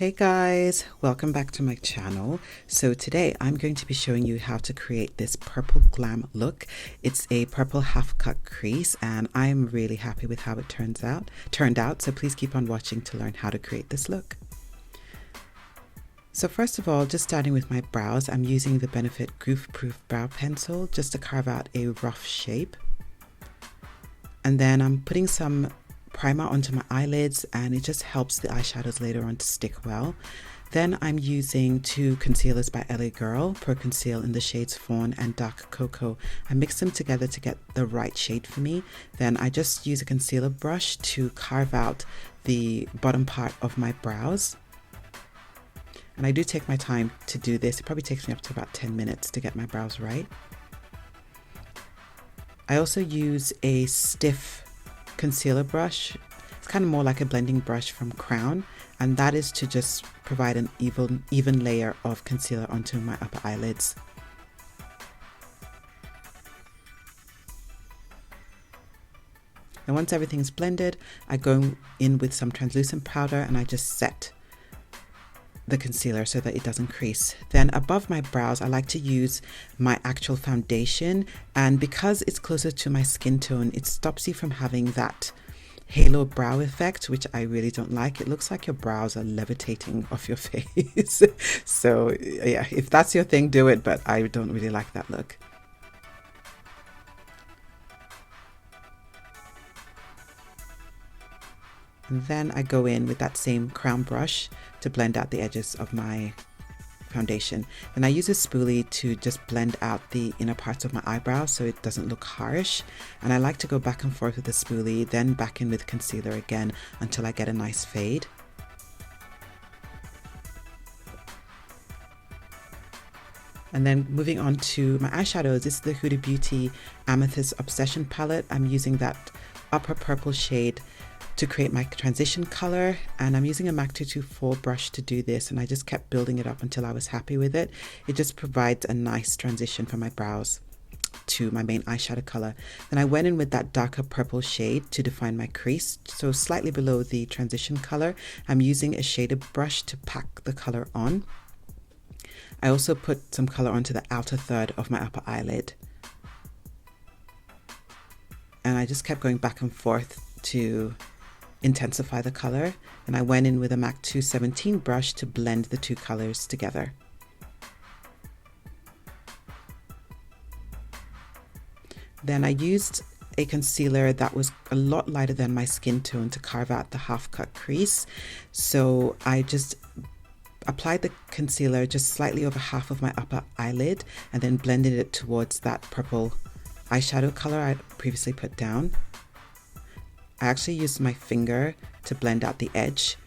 Hey guys, welcome back to my channel. So today I'm going to be showing you how to create this purple glam look. It's a purple half cut crease and I'm really happy with how it turned out. So please keep on watching to learn how to create this look. So first of all, just starting with my brows, I'm using the Benefit Goof Proof Brow Pencil just to carve out a rough shape. And then I'm putting some primer onto my eyelids and it just helps the eyeshadows later on to stick well. Then I'm using two concealers by LA Girl, Pro Conceal in the shades Fawn and Dark Cocoa. I mix them together to get the right shade for me. Then I just use a concealer brush to carve out the bottom part of my brows. And I do take my time to do this. It probably takes me up to about 10 minutes to get my brows right. I also use a stiff concealer brush. It's kind of more like a blending brush from Crown, and that is to just provide an even layer of concealer onto my upper eyelids. And once everything's blended, I go in with some translucent powder and I just set the concealer so that it doesn't crease. Then above my brows, I like to use my actual foundation, and because it's closer to my skin tone, it stops you from having that halo brow effect, which I really don't like. It looks like your brows are levitating off your face. So yeah, if that's your thing, do it, but I don't really like that look. And then I go in with that same Crown brush to blend out the edges of my foundation. And I use a spoolie to just blend out the inner parts of my eyebrows so it doesn't look harsh. And I like to go back and forth with the spoolie, then back in with concealer again until I get a nice fade. And then moving on to my eyeshadows, this is the Huda Beauty Amethyst Obsession palette. I'm using that upper purple shade to create my transition color, and I'm using a MAC 224 brush to do this, and I just kept building it up until I was happy with it. It just provides a nice transition from my brows to my main eyeshadow color. Then I went in with that darker purple shade to define my crease, so slightly below the transition color. I'm using a shaded brush to pack the color on. I also put some color onto the outer third of my upper eyelid, and I just kept going back and forth to intensify the color. And I went in with a MAC 217 brush to blend the two colors together. Then I used a concealer that was a lot lighter than my skin tone to carve out the half cut crease. So I just applied the concealer just slightly over half of my upper eyelid and then blended it towards that purple eyeshadow color I previously put down. I actually used my finger to blend out the edge,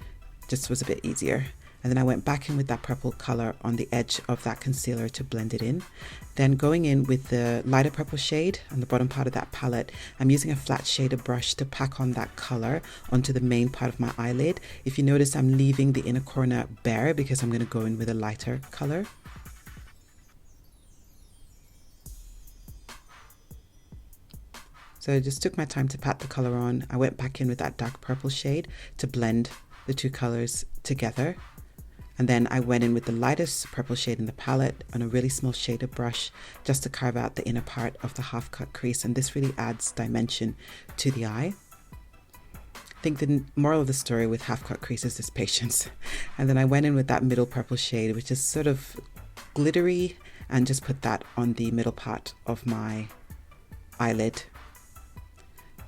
just was a bit easier. And then I went back in with that purple color on the edge of that concealer to blend it in. Then going in with the lighter purple shade on the bottom part of that palette, I'm using a flat shader brush to pack on that color onto the main part of my eyelid. If you notice, I'm leaving the inner corner bare because I'm going to go in with a lighter color. So I just took my time to pat the color on. I went back in with that dark purple shade to blend the two colors together. And then I went in with the lightest purple shade in the palette on a really small shader brush just to carve out the inner part of the half cut crease. And this really adds dimension to the eye. I think the moral of the story with half cut creases is patience. And then I went in with that middle purple shade, which is sort of glittery, and just put that on the middle part of my eyelid.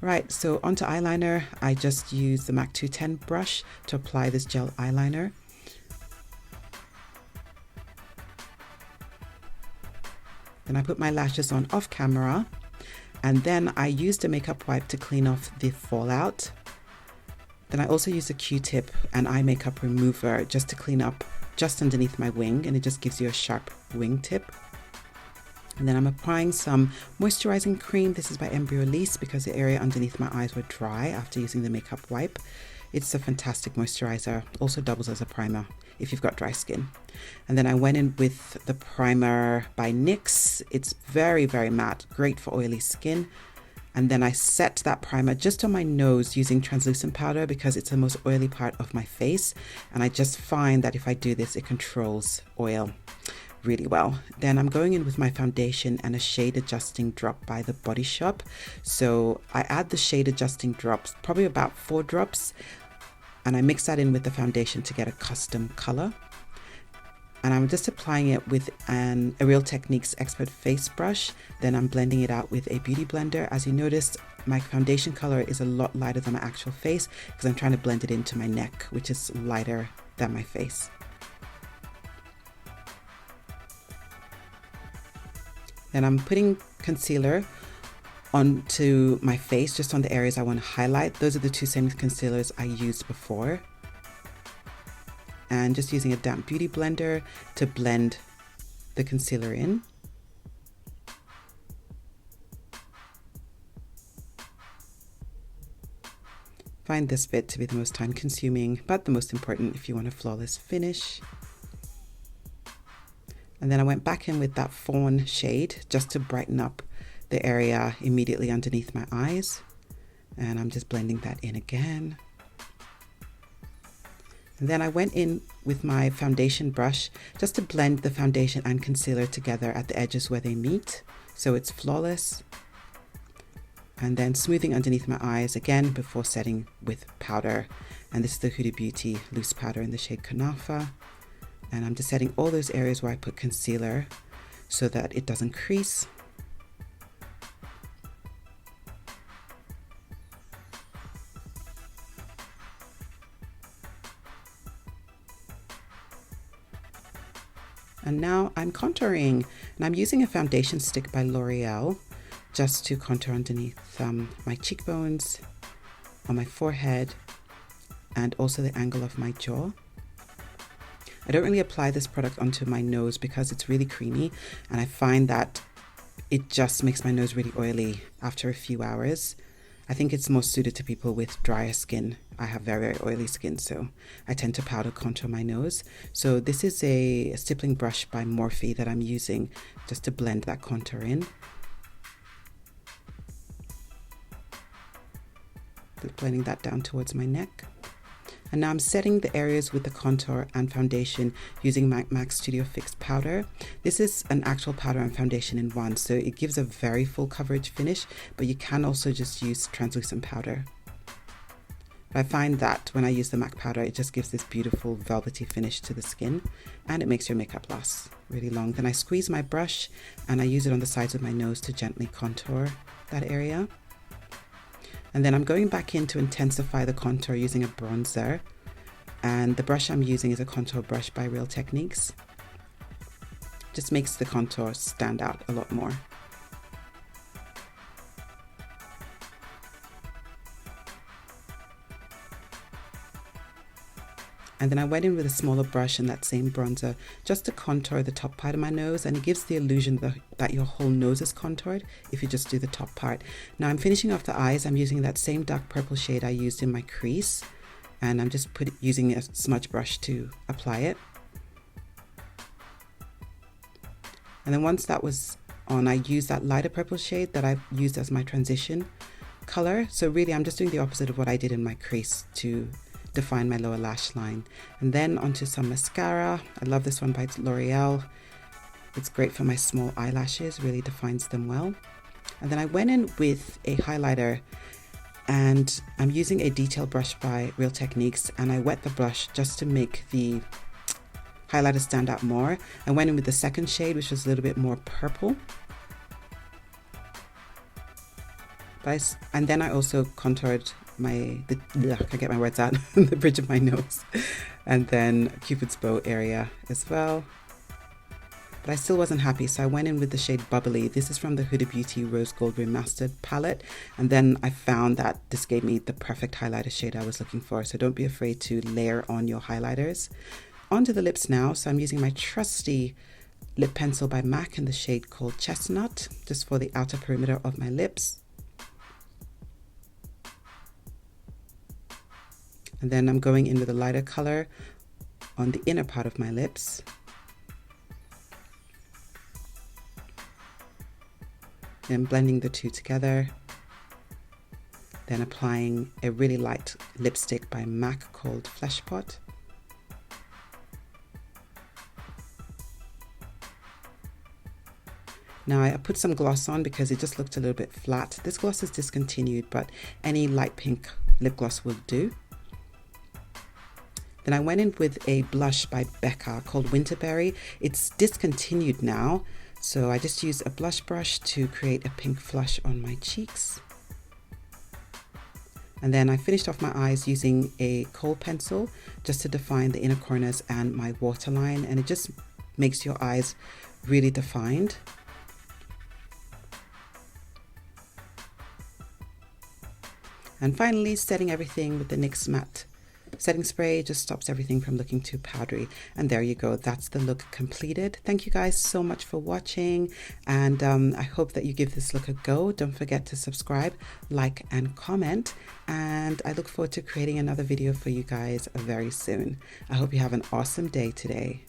Right, so onto eyeliner, I just used the MAC 210 brush to apply this gel eyeliner. Then I put my lashes on off camera, and then I used a makeup wipe to clean off the fallout. Then I also used a Q-tip and eye makeup remover just to clean up just underneath my wing, and it just gives you a sharp wing tip. And then I'm applying some moisturizing cream. This is by EMBRYOLISSE because the area underneath my eyes were dry after using the makeup wipe. It's a fantastic moisturizer, also doubles as a primer if you've got dry skin. And then I went in with the primer by NYX. It's very, very matte, great for oily skin. And then I set that primer just on my nose using translucent powder because it's the most oily part of my face. And I just find that if I do this, it controls oil really well. Then I'm going in with my foundation and a shade adjusting drop by The Body Shop. So I add the shade adjusting drops, probably about 4 drops, and I mix that in with the foundation to get a custom color. And I'm just applying it with a Real Techniques Expert Face Brush. Then I'm blending it out with a beauty blender. As you noticed, my foundation color is a lot lighter than my actual face because I'm trying to blend it into my neck, which is lighter than my face. Then I'm putting concealer onto my face, just on the areas I want to highlight. Those are the 2 same concealers I used before. And just using a damp beauty blender to blend the concealer in. Find this bit to be the most time consuming, but the most important if you want a flawless finish. And then I went back in with that fawn shade just to brighten up the area immediately underneath my eyes. And I'm just blending that in again. And then I went in with my foundation brush just to blend the foundation and concealer together at the edges where they meet, so it's flawless. And then smoothing underneath my eyes again before setting with powder. And this is the Huda Beauty loose powder in the shade Kunafa. And I'm just setting all those areas where I put concealer so that it doesn't crease. And now I'm contouring, and I'm using a foundation stick by L'Oreal just to contour underneath my cheekbones, on my forehead, and also the angle of my jaw. I don't really apply this product onto my nose because it's really creamy, and I find that it just makes my nose really oily after a few hours. I think it's more suited to people with drier skin. I have very, very oily skin, so I tend to powder contour my nose. So this is a stippling brush by Morphe that I'm using just to blend that contour in. Just blending that down towards my neck. And now I'm setting the areas with the contour and foundation using MAC Studio Fix powder. This is an actual powder and foundation in one, so it gives a very full coverage finish, but you can also just use translucent powder. But I find that when I use the MAC powder, it just gives this beautiful velvety finish to the skin, and it makes your makeup last really long. Then I squeeze my brush and I use it on the sides of my nose to gently contour that area. And then I'm going back in to intensify the contour using a bronzer. And the brush I'm using is a contour brush by Real Techniques. Just makes the contour stand out a lot more. And then I went in with a smaller brush and that same bronzer just to contour the top part of my nose, and it gives the illusion that your whole nose is contoured if you just do the top part. Now I'm finishing off the eyes. I'm using that same dark purple shade I used in my crease, and I'm just using a smudge brush to apply it. And then once that was on, I used that lighter purple shade that I've used as my transition color. So really I'm just doing the opposite of what I did in my crease to define my lower lash line. And then onto some mascara. I love this one by L'Oreal. It's great for my small eyelashes, really defines them well. And then I went in with a highlighter, and I'm using a detail brush by Real Techniques, and I wet the brush just to make the highlighter stand out more. I went in with the second shade, which was a little bit more purple. And then I also contoured I can't get my words out, the bridge of my nose, and then Cupid's bow area as well. But I still wasn't happy, so I went in with the shade Bubbly. This is from the Huda Beauty Rose Gold Remastered palette, and then I found that this gave me the perfect highlighter shade I was looking for, so don't be afraid to layer on your highlighters. Onto the lips now, so I'm using my trusty lip pencil by MAC in the shade called Chestnut, just for the outer perimeter of my lips. And then I'm going in with a lighter color on the inner part of my lips. And blending the two together. Then applying a really light lipstick by MAC called FLESHPOT. Now I put some gloss on because it just looked a little bit flat. This gloss is discontinued, but any light pink lip gloss will do. Then I went in with a blush by Becca called Winterberry. It's discontinued now, so I just used a blush brush to create a pink flush on my cheeks. And then I finished off my eyes using a kohl pencil just to define the inner corners and my waterline, and it just makes your eyes really defined. And finally, setting everything with the NYX Matte setting spray just stops everything from looking too powdery. And there you go, that's the look completed. Thank you guys so much for watching, and I hope that you give this look a go. Don't forget to subscribe, like, and comment, and I look forward to creating another video for you guys very soon. I hope you have an awesome day today.